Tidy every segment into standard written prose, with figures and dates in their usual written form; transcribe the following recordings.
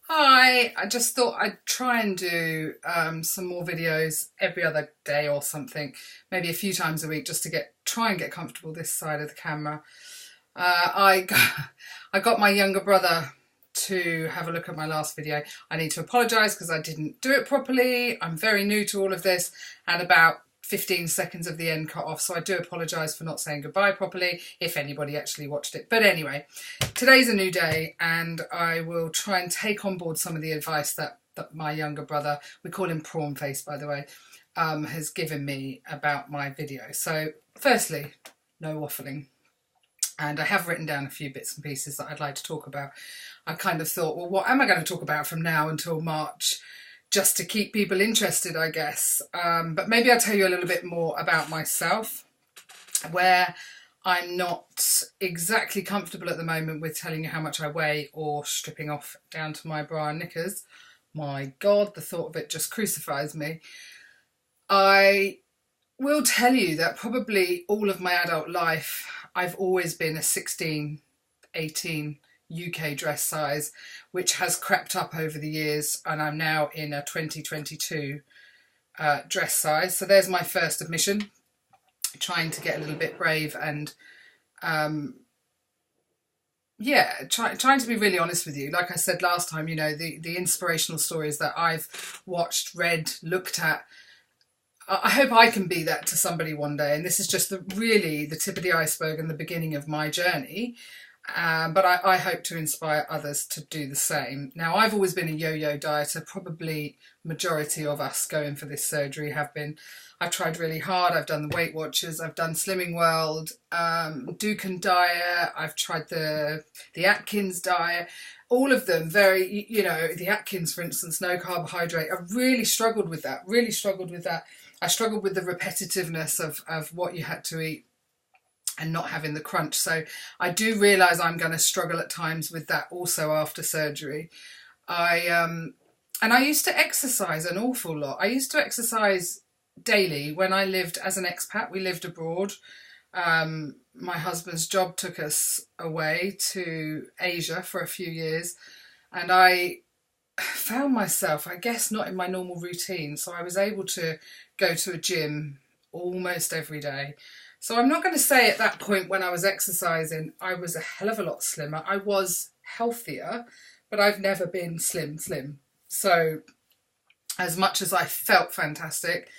Hi, I just thought I'd try and do some more videos every other day or something, maybe a few times a week, just to try and get comfortable this side of the camera. I got my younger brother to have a look at my last video. I need to apologise because I didn't do it properly. I'm very new to all of this, and about 15 seconds of the end cut off, so I do apologise for not saying goodbye properly, if anybody actually watched it. But anyway, today's a new day, and I will try and take on board some of the advice that my younger brother, we call him Prawn Face by the way, has given me about my video. So firstly, no waffling. And I have written down a few bits and pieces that I'd like to talk about. I kind of thought, well, what am I going to talk about from now until March? Just to keep people interested, I guess. But maybe I'll tell you a little bit more about myself, where I'm not exactly comfortable at the moment with telling you how much I weigh or stripping off down to my bra and knickers. My God, the thought of it just crucifies me. I will tell you that probably all of my adult life, I've always been a 16, 18 UK dress size, which has crept up over the years, and I'm now in a 2022 dress size. So there's my first admission, trying to get a little bit brave and trying to be really honest with you. Like I said last time, you know, the inspirational stories that I've watched, read, looked at, I hope I can be that to somebody one day. And this is just really the tip of the iceberg and the beginning of my journey. But I hope to inspire others to do the same. Now, I've always been a yo-yo dieter. Probably majority of us going for this surgery have been. I've tried really hard. I've done the Weight Watchers. I've done Slimming World, Dukan diet. I've tried the Atkins diet. All of them very, you know, the Atkins, for instance, no carbohydrate. I really struggled with that. I struggled with the repetitiveness of what you had to eat and not having the crunch. So I do realise I'm going to struggle at times with that also after surgery. And I used to exercise an awful lot. I used to exercise daily when I lived as an expat. We lived abroad. My husband's job took us away to Asia for a few years, and I found myself, I guess, not in my normal routine. So I was able to go to a gym almost every day. So I'm not going to say at that point when I was exercising, I was a hell of a lot slimmer. I was healthier, but I've never been slim. So as much as I felt fantastic,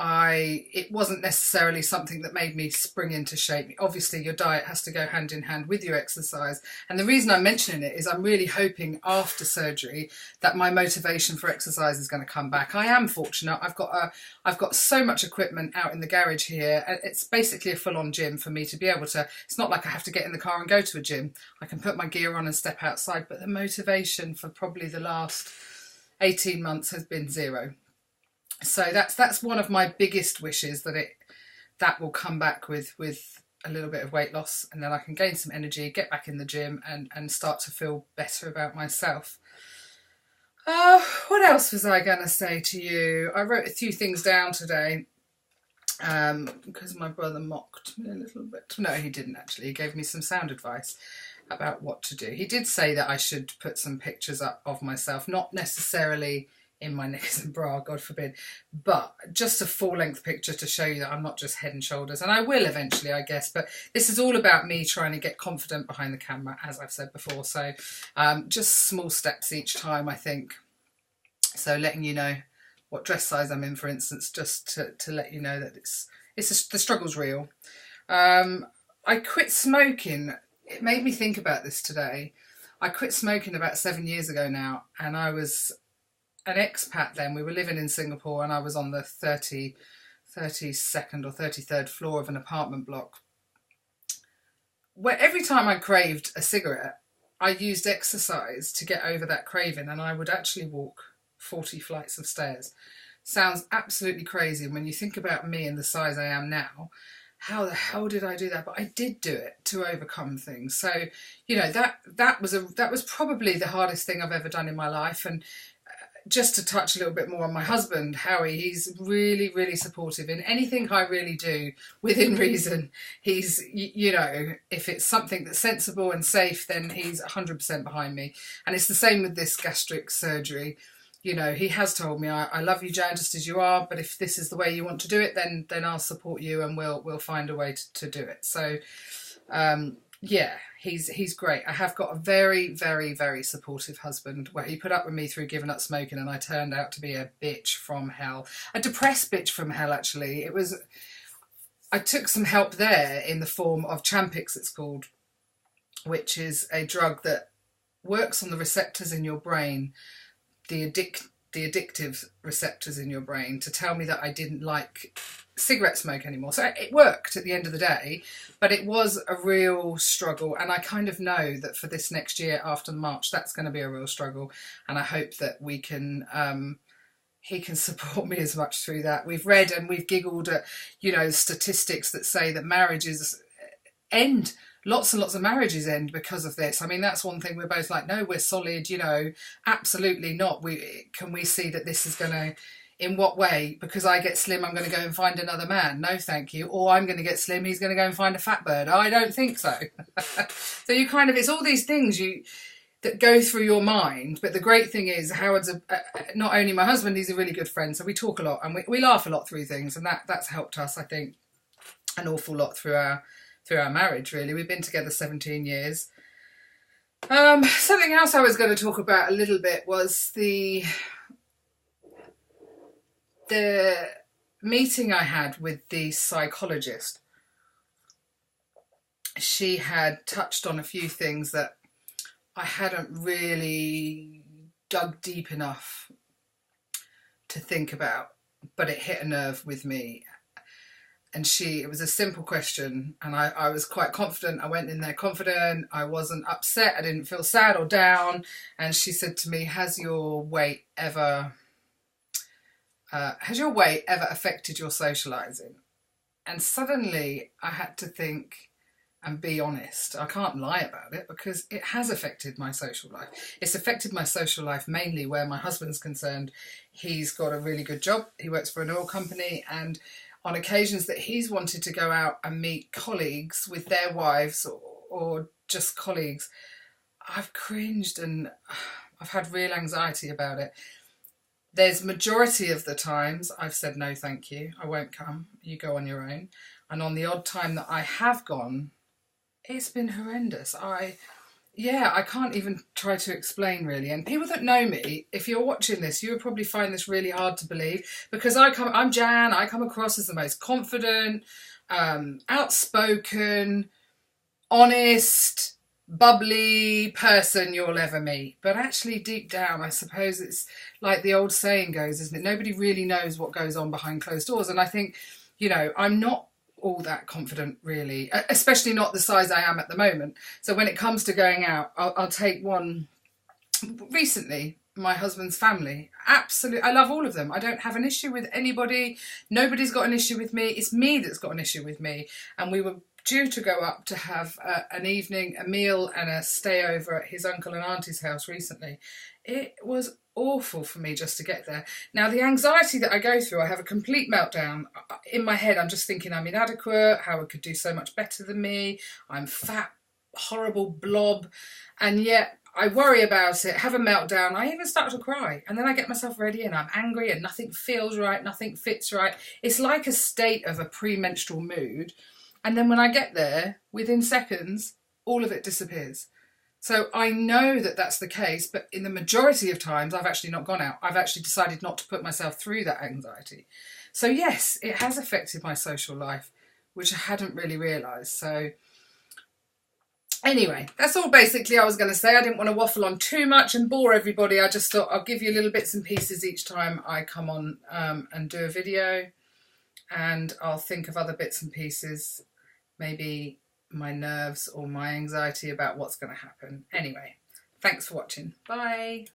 it wasn't necessarily something that made me spring into shape. Obviously, your diet has to go hand in hand with your exercise. And the reason I'm mentioning it is I'm really hoping after surgery that my motivation for exercise is going to come back. I am fortunate. I've got so much equipment out in the garage here. It's basically a full-on gym for me to be able to. It's not like I have to get in the car and go to a gym. I can put my gear on and step outside. But the motivation for probably the last 18 months has been zero. So that's one of my biggest wishes, that will come back with a little bit of weight loss, and then I can gain some energy, get back in the gym and start to feel better about myself. What else was I going to say to you? I wrote a few things down today because my brother mocked me a little bit. No, he didn't actually. He gave me some sound advice about what to do. He did say that I should put some pictures up of myself, not necessarily in my knickers and bra, God forbid, but just a full-length picture to show you that I'm not just head and shoulders. And I will eventually, I guess, but this is all about me trying to get confident behind the camera, as I've said before. So just small steps each time, I think. So letting you know what dress size I'm in, for instance, just to let you know that the struggle's real. I quit smoking. It made me think about this today. I quit smoking about 7 years ago now, and I was an expat then. We were living in Singapore, and I was on the 32nd or 33rd floor of an apartment block, where every time I craved a cigarette, I used exercise to get over that craving, and I would actually walk 40 flights of stairs. Sounds absolutely crazy, and when you think about me and the size I am now, how the hell did I do that? But I did do it to overcome things. So, you know, that was probably the hardest thing I've ever done in my life. And just to touch a little bit more on my husband, Howie, he's really, really supportive in anything I really do within reason. He's, you know, if it's something that's sensible and safe, then he's 100% behind me. And it's the same with this gastric surgery. You know, he has told me, I love you, Jan, just as you are, but if this is the way you want to do it, then I'll support you, and we'll find a way to do it. So, yeah, he's great. I have got a very, very, very supportive husband, where he put up with me through giving up smoking, and I turned out to be a bitch from hell. A depressed bitch from hell, actually. I took some help there in the form of Champix, it's called, which is a drug that works on the receptors in your brain, the addictive receptors in your brain, to tell me that I didn't like cigarette smoke anymore. So it worked at the end of the day, but it was a real struggle, and I kind of know that for this next year after March, that's going to be a real struggle, and I hope that we can he can support me as much through that. We've read and we've giggled at, you know, statistics that say that marriages end. Lots and lots of marriages end because of this. I mean, that's one thing we're both like, no, we're solid, you know, absolutely not. Can we see that this is going to, in what way? Because I get slim, I'm going to go and find another man. No, thank you. Or I'm going to get slim, he's going to go and find a fat bird. I don't think so. So you kind of, it's all these things that go through your mind. But the great thing is, Howard's not only my husband, he's a really good friend. So we talk a lot and we laugh a lot through things. And that's helped us, I think, an awful lot through our marriage, really. We've been together 17 years. Something else I was going to talk about a little bit was the meeting I had with the psychologist. She had touched on a few things that I hadn't really dug deep enough to think about, but it hit a nerve with me. And it was a simple question, and I was quite confident. I went in there confident. I wasn't upset. I didn't feel sad or down. And she said to me, has your weight ever affected your socialising? And suddenly I had to think and be honest. I can't lie about it, because it has affected my social life. It's affected my social life mainly where my husband's concerned. He's got a really good job. He works for an oil company, and on occasions that he's wanted to go out and meet colleagues with their wives or just colleagues, I've cringed and I've had real anxiety about it. There's majority of the times I've said, no, thank you, I won't come, you go on your own. And on the odd time that I have gone, it's been horrendous. I can't even try to explain, really. And people that know me, if you're watching this, you would probably find this really hard to believe, because I'm Jan, I come across as the most confident, outspoken, honest, bubbly person you'll ever meet. But actually deep down, I suppose it's like the old saying goes, isn't it? Nobody really knows what goes on behind closed doors. And I think, you know, I'm not all that confident, really, especially not the size I am at the moment. So when it comes to going out, I'll take one recently, my husband's family. Absolutely, I love all of them. I don't have an issue with anybody. Nobody's got an issue with me. It's me that's got an issue with me. And we were due to go up to have an evening, a meal and a stay over at his uncle and auntie's house recently. It was awful for me just to get there. Now, the anxiety that I go through, I have a complete meltdown. In my head, I'm just thinking I'm inadequate, Howard could do so much better than me, I'm fat, horrible blob, and yet I worry about it, have a meltdown, I even start to cry, and then I get myself ready and I'm angry and nothing feels right, nothing fits right. It's like a state of a premenstrual mood, and then when I get there, within seconds, all of it disappears. So I know that that's the case, but in the majority of times, I've actually not gone out. I've actually decided not to put myself through that anxiety. So yes, it has affected my social life, which I hadn't really realised. So anyway, that's all basically I was going to say. I didn't want to waffle on too much and bore everybody. I just thought I'll give you little bits and pieces each time I come on and do a video. And I'll think of other bits and pieces, maybe my nerves or my anxiety about what's going to happen. Anyway, thanks for watching. Bye.